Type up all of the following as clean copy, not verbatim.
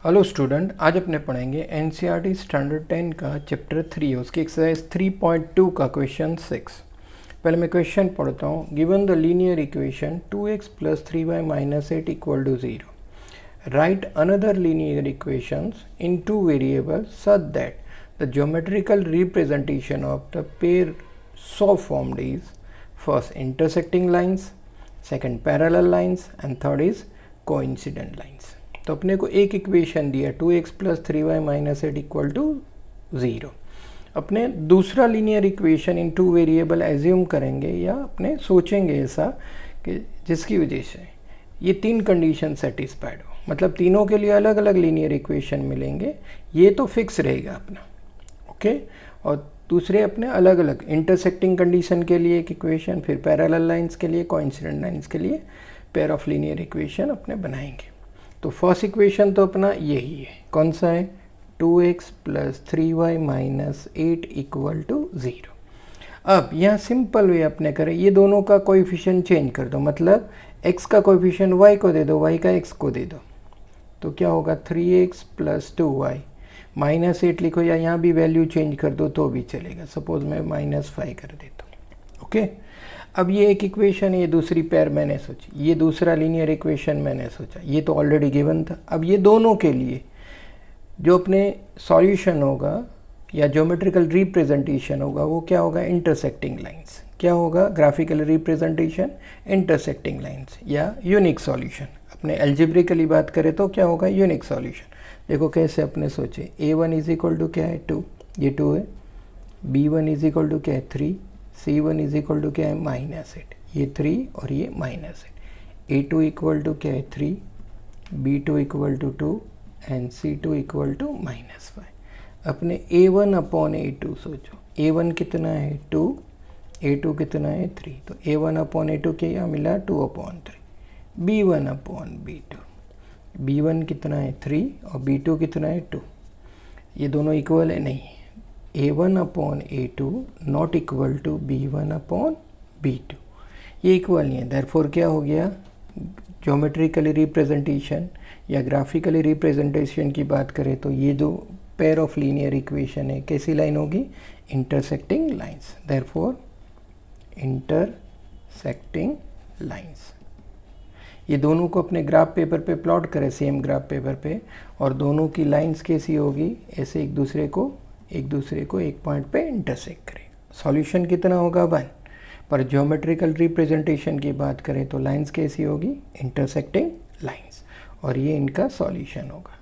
Hello student, आज अपने पढ़ेंगे एनसीईआरटी स्टैंडर्ड 10 का चैप्टर 3 उसकी एक्सरसाइज 3.2 का क्वेश्चन 6। पहले मैं क्वेश्चन पढ़ता हूँ। Given the linear equation 2x + 3y - 8 = 0, right another linear equations in two variables such that the geometrical representation of the pair so formed is first intersecting lines, second parallel lines and third is coincident lines। तो अपने को एक equation दिया 2x + 3y - 8 = 0। अपने दूसरा linear equation in two variable assume करेंगे या अपने सोचेंगे ऐसा कि जिसकी वजह से ये तीन कंडीशन सेटिस्फाइड हो, मतलब तीनों के लिए अलग अलग लीनियर इक्वेशन मिलेंगे। ये तो फिक्स रहेगा अपना, ओके। और दूसरे अपने अलग अलग इंटरसेक्टिंग कंडीशन के लिए एक इक्वेशन, फिर पैरेलल लाइंस के लिए, कोइंसिडेंट लाइंस के लिए पेयर ऑफ लीनियर इक्वेशन अपने बनाएंगे। तो फर्स्ट इक्वेशन तो अपना यही है, कौन सा है? 2x + 3y - 8 = 0। अब यहाँ सिंपल वे अपने करें, ये दोनों का कोएफिशिएंट चेंज कर दो, मतलब x का कोएफिशिएंट y को दे दो, y का x को दे दो। तो क्या होगा? 3x + 2y - 8 लिखो, या यहाँ भी वैल्यू चेंज कर दो तो भी चलेगा। सपोज मैं -5 कर देता हूँ, ओके। अब ये एक इक्वेशन है, ये दूसरी पेयर मैंने सोची, ये दूसरा लीनियर इक्वेशन मैंने सोचा, ये तो ऑलरेडी गिवन था। अब ये दोनों के लिए जो अपने सॉल्यूशन होगा या ज्योमेट्रिकल रिप्रेजेंटेशन होगा वो क्या होगा? Intersecting lines. क्या होगा? ग्राफिकल रिप्रेजेंटेशन इंटरसेक्टिंग लाइंस या यूनिक सॉल्यूशन। अपने एल्जेब्रिकली बात करें तो क्या होगा? Unique solution. देखो कैसे अपने सोचे, a1 = क्या है? 2, ये 2 है। b1 = क्या है? 3, c1 = क्या है? -8, ये 3 और ये -8। a2 = क्या है? 3, b2 = 2 एंड c2 = -5। अपने a1/a2 सोचो, a1 कितना है? 2, a2 कितना है? 3। तो a1/a2 क्या मिला? 2/3। b1/b2, b1 कितना है? 3 और b2 कितना है? 2। ये दोनों इक्वल है? नहीं, a1/a2 not equal to b1/b2, ये इक्वल नहीं है। देयरफॉर क्या हो गया? ज्योमेट्रिकली रिप्रेजेंटेशन या ग्राफिकली रिप्रेजेंटेशन की बात करें तो ये जो पेयर ऑफ लीनियर इक्वेशन है कैसी लाइन होगी? Intersecting lines. Therefore intersecting lines. ये दोनों को अपने ग्राफ पेपर पे प्लॉट करें, सेम ग्राफ पेपर पे, और दोनों की लाइंस कैसी होगी? ऐसे एक दूसरे को एक पॉइंट पे इंटरसेक्ट करें। सॉल्यूशन कितना होगा? 1। पर ज्योमेट्रिकल रिप्रेजेंटेशन की बात करें तो लाइंस कैसी होगी? इंटरसेक्टिंग लाइंस, और ये इनका सॉल्यूशन होगा।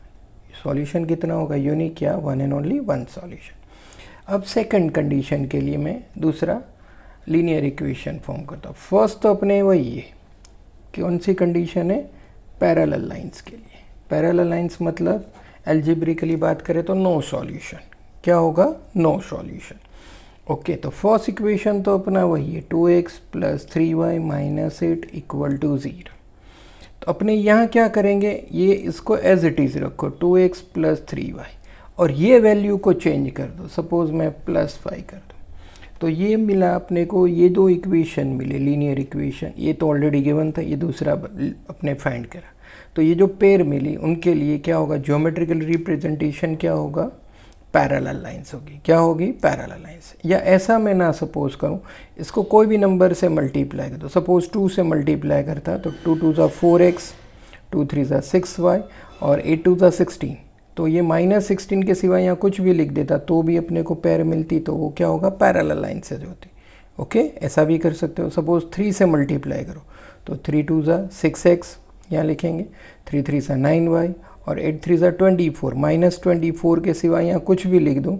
सॉल्यूशन कितना होगा? यूनिक या one and only one solution. अब सेकंड कंडीशन के लिए मैं दूसरा लीनियर इक्वेशन फॉर्म करता हूँ। फर्स्ट तो अपने वही है, कौन सी कंडीशन है? पैरेलल लाइंस के लिए। पैरेलल लाइंस मतलब एल्जेब्रिकली बात करें तो नो सॉल्यूशन। क्या होगा? No solution, okay. तो फर्स्ट इक्वेशन तो अपना वही है, 2x + 3y - 8 = 0। तो अपने यहाँ क्या करेंगे? ये इसको एज इट इज़ रखो, 2x + 3y, और ये वैल्यू को चेंज कर दो। सपोज मैं +5 कर दूँ, तो ये मिला अपने को, ये दो इक्वेशन मिले लीनियर इक्वेशन। ये तो ऑलरेडी गिवन था, ये दूसरा अपने फाइंड करा। तो ये जो पेयर मिली उनके लिए क्या होगा? ज्योमेट्रिकल रिप्रेजेंटेशन क्या होगा? पैरेलल लाइंस होगी। क्या होगी? Parallel lines. या ऐसा मैं ना सपोज करूं, इसको कोई भी नंबर से मल्टीप्लाई कर दो। सपोज 2 से मल्टीप्लाई करता तो 2 × 2 = 4x, 2 × 3 = 6y और 8 × 2 = 16। तो ये -16 के सिवा यहाँ कुछ भी लिख देता तो भी अपने को पेयर मिलती, तो वो क्या होगा? पैरेलल लाइन से होती, ओके। ऐसा भी कर सकते हो। सपोज 3 से मल्टीप्लाई करो तो 3 × 2 = 6x, यहाँ लिखेंगे। 3 × 3 = 9y और 8 × 3 = 24। -24 के सिवा यहाँ कुछ भी लिख दूँ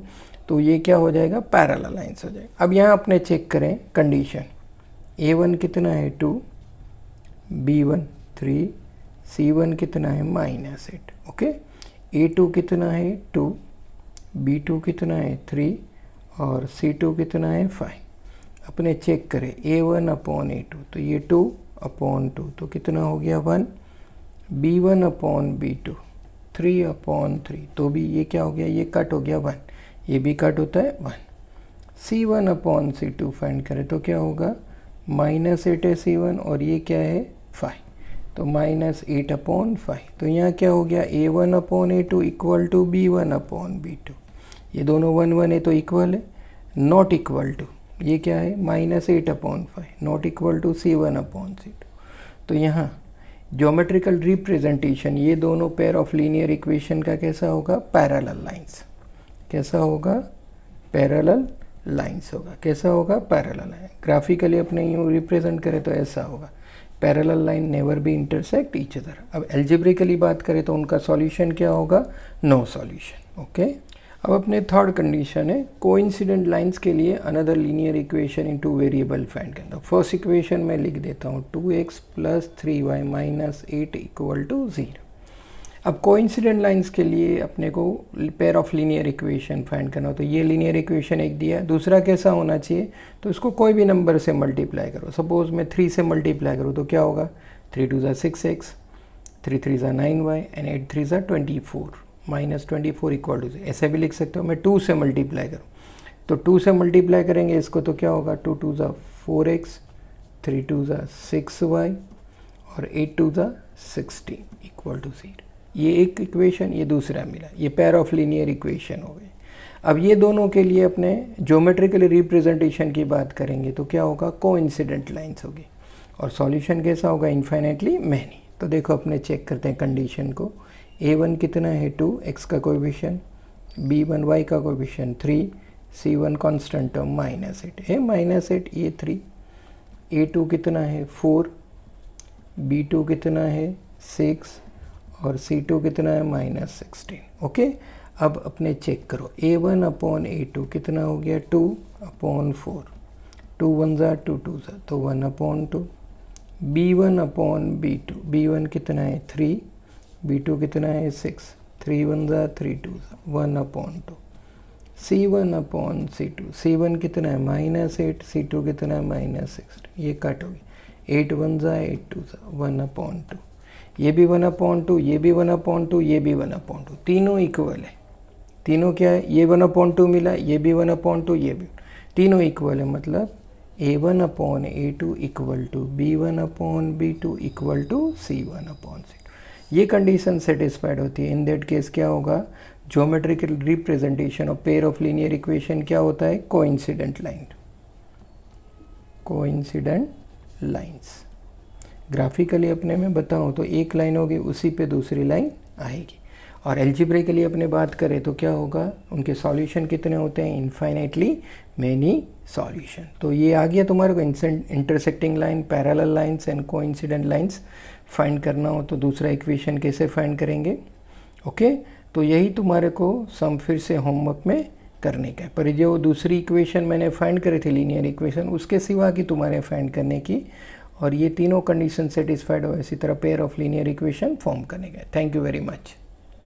तो ये क्या हो जाएगा? पैरेलल लाइंस हो जाएगा। अब यहाँ अपने चेक करें कंडीशन, a1 कितना है? 2, b1 3, c1 कितना है? -8, ओके। a2 कितना है? 2, b2 कितना है? 3 और c2 कितना है? 5। अपने चेक करें a1/a2, तो ये 2/2, तो कितना हो गया? 1। b1/b2 3/3, तो भी ये क्या हो गया? ये कट हो गया 1, ये भी कट होता है 1। c1/c2 फाइंड करें तो क्या होगा? -8 है c1 और ये क्या है? 5। तो -8/5। तो यहाँ क्या हो गया, A1/A2 इक्वल टू B1/B2। ये दोनों 1 1 है तो इक्वल है, नॉट इक्वल टू ये क्या है -8/5, नॉट इक्वल टू C1/C2। तो यहाँ ज्योमेट्रिकल रिप्रेजेंटेशन ये दोनों पेयर ऑफ लीनियर इक्वेशन का कैसा होगा, पैरेलल लाइंस। कैसा होगा, पैरेलल लाइंस होगा। कैसा होगा, पैरेलल लाइन। ग्राफिकली अपने यूँ रिप्रेजेंट करें तो ऐसा होगा, parallel line never be intersect each other. अब एल्जेब्रिकली बात करें तो उनका सॉल्यूशन क्या होगा, नो सॉल्यूशन। ओके, अब अपने थर्ड कंडीशन है कोइंसिडेंट लाइंस के लिए another linear equation into variable find करना। फर्स्ट इक्वेशन में लिख देता हूँ 2x + 3y - 8 = 0। अब कोइंसिडेंट लाइंस के लिए अपने को pair of linear equation find करना हो तो ये लीनियर इक्वेशन एक दिया है, दूसरा कैसा होना चाहिए, तो इसको कोई भी नंबर से मल्टीप्लाई करो। सपोज मैं 3 से मल्टीप्लाई करूँ तो क्या होगा, 3 2 = 6x, 3 3 = 9y एंड 8 3 = 24 -24 = 0। ऐसे भी लिख सकते हो। मैं 2 से मल्टीप्लाई करूँ तो 2 से मल्टीप्लाई करेंगे इसको तो क्या होगा, 2 2 = 4x, 3 2 = 6y और 8 2 = 16 = 0। ये एक इक्वेशन, ये दूसरा मिला, ये पेयर ऑफ लीनियर इक्वेशन हो गए। अब ये दोनों के लिए अपने ज्योमेट्रिकल रिप्रेजेंटेशन की बात करेंगे तो क्या होगा, कोइंसिडेंट लाइंस होगी और सॉल्यूशन कैसा होगा, इन्फाइनाइटली मैनी। तो देखो अपने चेक करते हैं कंडीशन को। A1 कितना है 2, x का कोएफिशिएंट, B1 y का कोएफिशिएंट 3, C1 कांस्टेंट टर्म -8 है, -8 ये 3, A2 कितना है 4, B2 कितना है 6 और C2 कितना है -16। ओके, अब अपने चेक करो A1/A2 कितना हो गया 2/4, 2 1 = 2 2 = तो 1/2, B1/B2, B1 कितना है 3, B2 कितना है 6, 3 1 = 3 2 = 1/2, C1/C2, C1 कितना है -8, C2 कितना है -16, ये कट हो गई, 8 1 = 8 2 = 1/2, ये भी 1/2, ये भी 1/2, ये भी 1/2, तीनों इक्वल है। तीनों क्या है, ये 1/2 मिला, ये भी 1/2, ये भी, तीनों इक्वल है। मतलब A1/A2 = B1/B2 = C1/C2। ये कंडीशन सेटिस्फाइड होती है। इन दैट केस क्या होगा, geometrical representation of pair of linear equation क्या होता है, coincident line. Coincident lines graphically अपने में बताऊं तो एक लाइन होगी, उसी पे दूसरी लाइन आएगी। और एल्जेब्रिकली अपने बात करें तो क्या होगा, उनके सॉल्यूशन कितने होते हैं, इनफाइनाइटली मैनी सॉल्यूशन। तो ये आ गया तुम्हारे को intersecting line, parallel lines and coincident lines find करना हो तो दूसरा इक्वेशन कैसे फाइंड करेंगे। ओके, तो यही तुम्हारे को सम फिर से होमवर्क में करने का है। पर जो दूसरी इक्वेशन मैंने फाइंड करी थी लीनियर इक्वेशन, उसके सिवा की तुम्हारे फाइंड करने की, और ये तीनों कंडीशन सेटिस्फाइड हो इसी तरह pair of linear equation form करने का। Thank you very much.